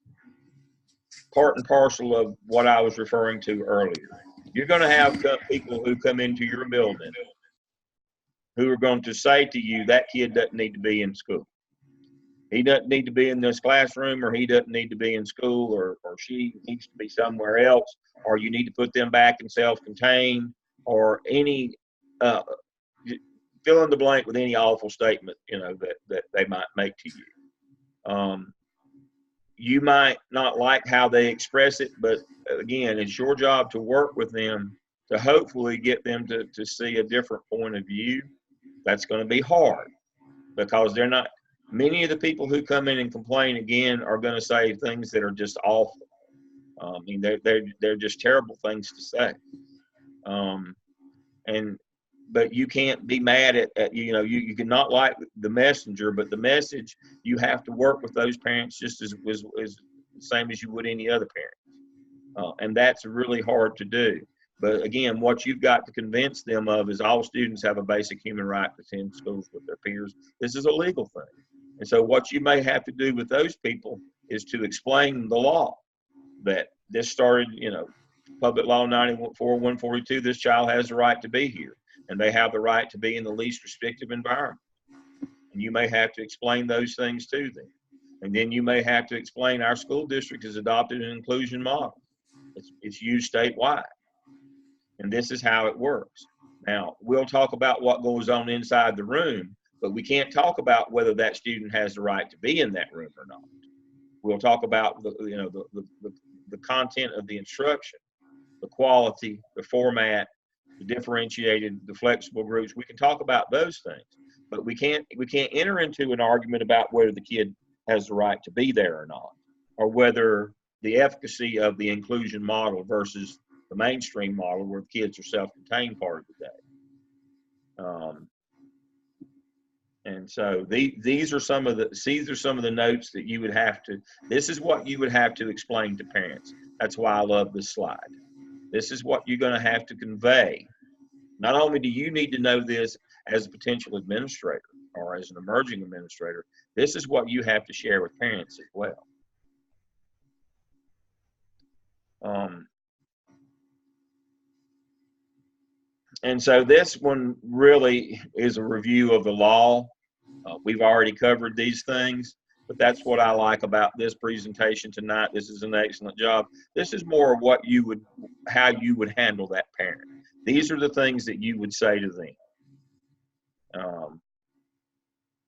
part and parcel of what I was referring to earlier. You're going to have people who come into your building who are going to say to you, that kid doesn't need to be in school. he doesn't need to be in this classroom, or he doesn't need to be in school, or she needs to be somewhere else, or you need to put them back in self-contained, or any, fill in the blank with any awful statement, that they might make to you. You might not like how they express it, but again, it's your job to work with them to hopefully get them to see a different point of view. That's going to be hard, because they're not, many of the people who come in and complain again are going to say things that are just awful. I mean, they're just terrible things to say. But you can't be mad at you cannot like the messenger, but the message, you have to work with those parents just as the same as you would any other parent. And that's really hard to do. But again, what you've got to convince them of is all students have a basic human right to attend schools with their peers. This is a legal thing. And so what you may have to do with those people is to explain the law, that this started, Public Law 94-142, this child has the right to be here, and they have the right to be in the least restrictive environment. And you may have to explain those things to them. And then you may have to explain our school district has adopted an inclusion model. It's used statewide. And this is how it works. Now, we'll talk about what goes on inside the room, but we can't talk about whether that student has the right to be in that room or not. We'll talk about the content of the instruction, the quality, the format, the differentiated, the flexible groups. We can talk about those things, but we can't enter into an argument about whether the kid has the right to be there or not, or whether the efficacy of the inclusion model versus the mainstream model where kids are self-contained part of the day. And so these are some of the notes that you would have to, this is what you would have to explain to parents. That's why I love this slide. This is what you're going to have to convey. Not only do you need to know this as a potential administrator or as an emerging administrator, this is what you have to share with parents as well. And so this one really is a review of the law. We've already covered these things, but that's what I like about this presentation tonight. This is an excellent job. This is more of how you would handle that parent. These are the things that you would say to them.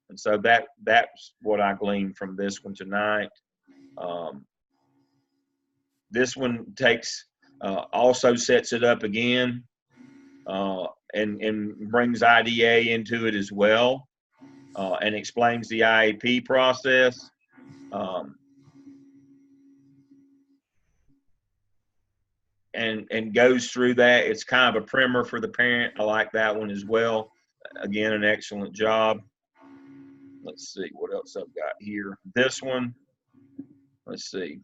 And so that's what I gleaned from this one tonight. This one also sets it up again. And brings IDA into it as well, and explains the IEP process. And goes through that. It's kind of a primer for the parent. I like that one as well. Again, an excellent job. Let's see what else I've got here. This one, let's see.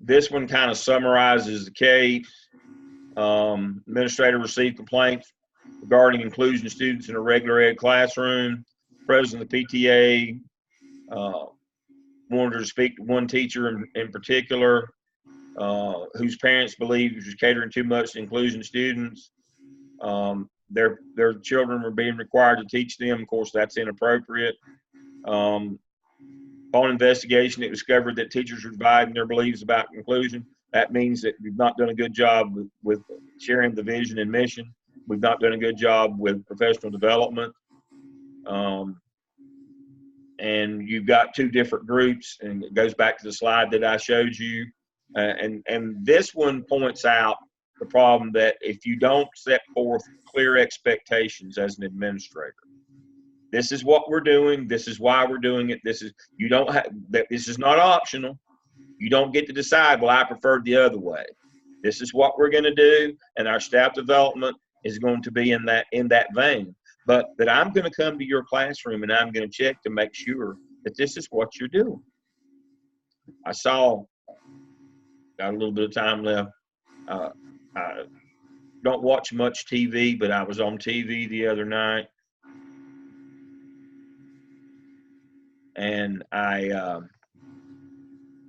This one kind of summarizes the case. Administrator received complaints regarding inclusion of students in a regular ed classroom. President of the PTA wanted to speak to one teacher in particular whose parents believed he was catering too much to inclusion of students. Their children were being required to teach them. Of course, that's inappropriate. Upon investigation, it was discovered that teachers were dividing their beliefs about inclusion. That means that we've not done a good job with sharing the vision and mission. We've not done a good job with professional development. And you've got two different groups, and it goes back to the slide that I showed you. And this one points out the problem that if you don't set forth clear expectations as an administrator, this is what we're doing. This is why we're doing it. This is not optional. You don't get to decide, well, I preferred the other way. This is what we're going to do, and our staff development is going to be in that vein. But that I'm going to come to your classroom and I'm going to check to make sure that this is what you're doing. Got a little bit of time left. I don't watch much TV, but I was on TV the other night. And I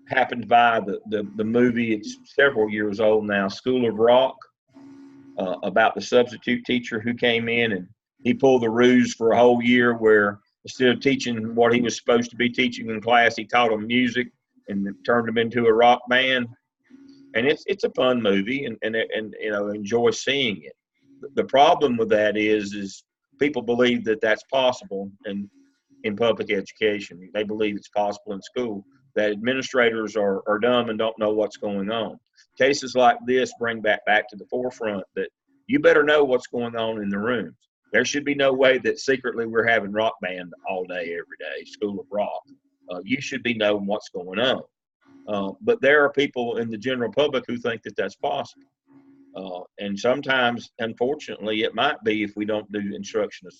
happened by the movie. It's several years old now, School of Rock, about the substitute teacher who came in and He pulled the ruse for a whole year where instead of teaching what he was supposed to be teaching in class, he taught them music and turned them into a rock band. And it's a fun movie, and you know, enjoy seeing it. The problem with that is people believe that that's possible in public education. They believe it's possible in school, that administrators are dumb and don't know what's going on. Cases like this bring back to the forefront that you better know what's going on in the rooms. There should be no way that secretly we're having rock band all day, every day, School of Rock. You should be knowing what's going on. But there are people in the general public who think that that's possible. And sometimes, unfortunately, it might be if we don't do instruction of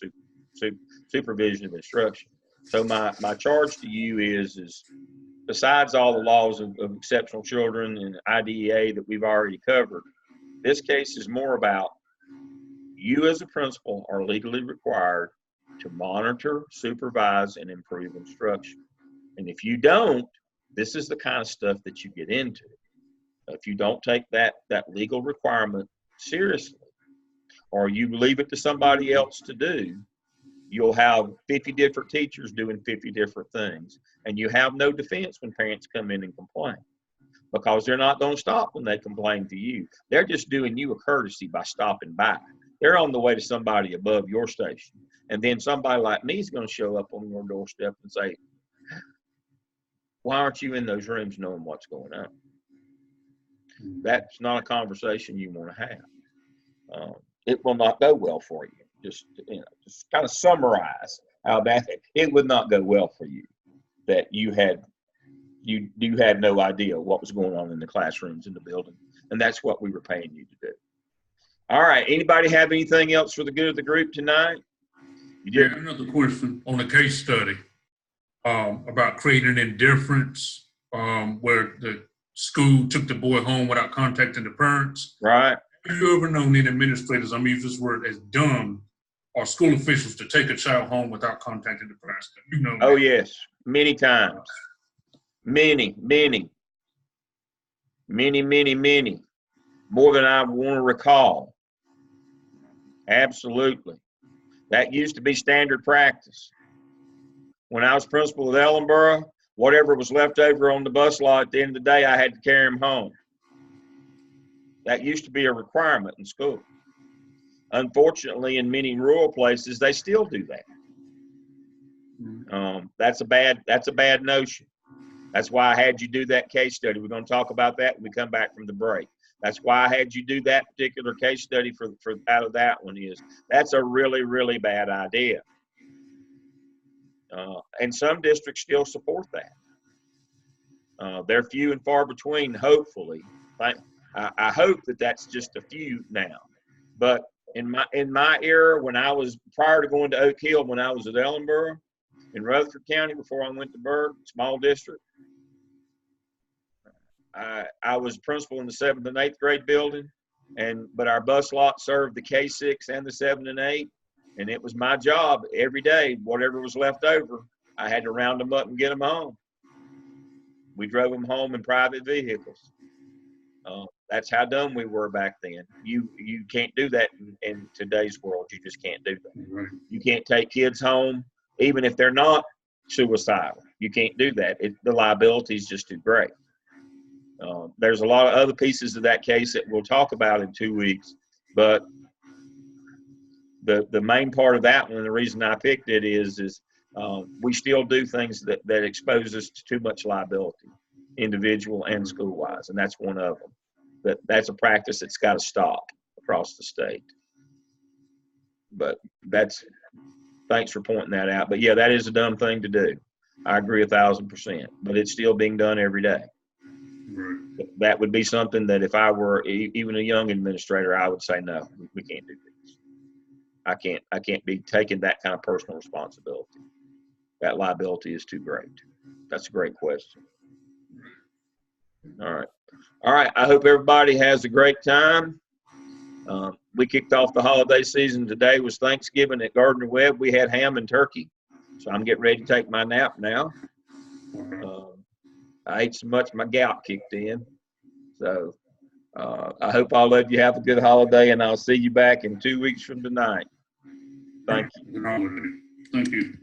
supervision of instruction. So my charge to you is besides all the laws of exceptional children and IDEA that we've already covered, this case is more about you as a principal are legally required to monitor, supervise, and improve instruction. And if you don't, this is the kind of stuff that you get into. If you don't take that legal requirement seriously, or you leave it to somebody else to do, you'll have 50 different teachers doing 50 different things. And you have no defense when parents come in and complain, because they're not going to stop when they complain to you. They're just doing you a courtesy by stopping by. They're on the way to somebody above your station. And then somebody like me is going to show up on your doorstep and say, why aren't you in those rooms knowing what's going on? That's not a conversation you want to have. It will not go well for you. Just kind of summarize how bad it would not go well for you that you had no idea what was going on in the classrooms in the building, and that's what we were paying you to do. All right. Anybody have anything else for the good of the group tonight? Yeah, another question on the case study about creating indifference, where the school took the boy home without contacting the parents. Right. Have you ever known any administrators, I'm using this word, as dumb or school officials to take a child home without contacting the parents? You know. Oh, yes. Many times. Many. More than I want to recall. Absolutely. That used to be standard practice. When I was principal of Ellenboro, whatever was left over on the bus lot at the end of the day, I had to carry them home. That used to be a requirement in school. Unfortunately, in many rural places, they still do that. That's a bad notion. That's why I had you do that case study. We're going to talk about that when we come back from the break. That's why I had you do that particular case study for out of that one. That's a really, really bad idea. And some districts still support that. They're few and far between, hopefully. I hope that that's just a few now. But in my era, when I was prior to going to Oak Hill, when I was at Ellenboro in Rutherford County before I went to Burke, small district, I was principal in the 7th and 8th grade building, but our bus lot served the K6 and the 7 and 8, and it was my job every day. Whatever was left over, I had to round them up and get them home. We drove them home in private vehicles. That's how dumb we were back then. You can't do that in today's world. You just can't do that. Right. You can't take kids home, even if they're not suicidal. You can't do that. The liability is just too great. There's a lot of other pieces of that case that we'll talk about in 2 weeks, but the main part of that one, and the reason I picked it is we still do things that expose us to too much liability, individual and school-wise, and that's one of them. That's a practice that's got to stop across the state. But thanks for pointing that out. But yeah, that is a dumb thing to do. I agree 1,000%, but it's still being done every day. Right. That would be something that if I were even a young administrator, I would say, no, we can't do this. I can't be taking that kind of personal responsibility. That liability is too great. That's a great question. All right. I hope everybody has a great time. We kicked off the holiday season. Today was Thanksgiving at Gardner Webb. We had ham and turkey. So I'm getting ready to take my nap now. I ate so much my gout kicked in. So I hope all of you have a good holiday, and I'll see you back in 2 weeks from tonight. Thank you. Thank you.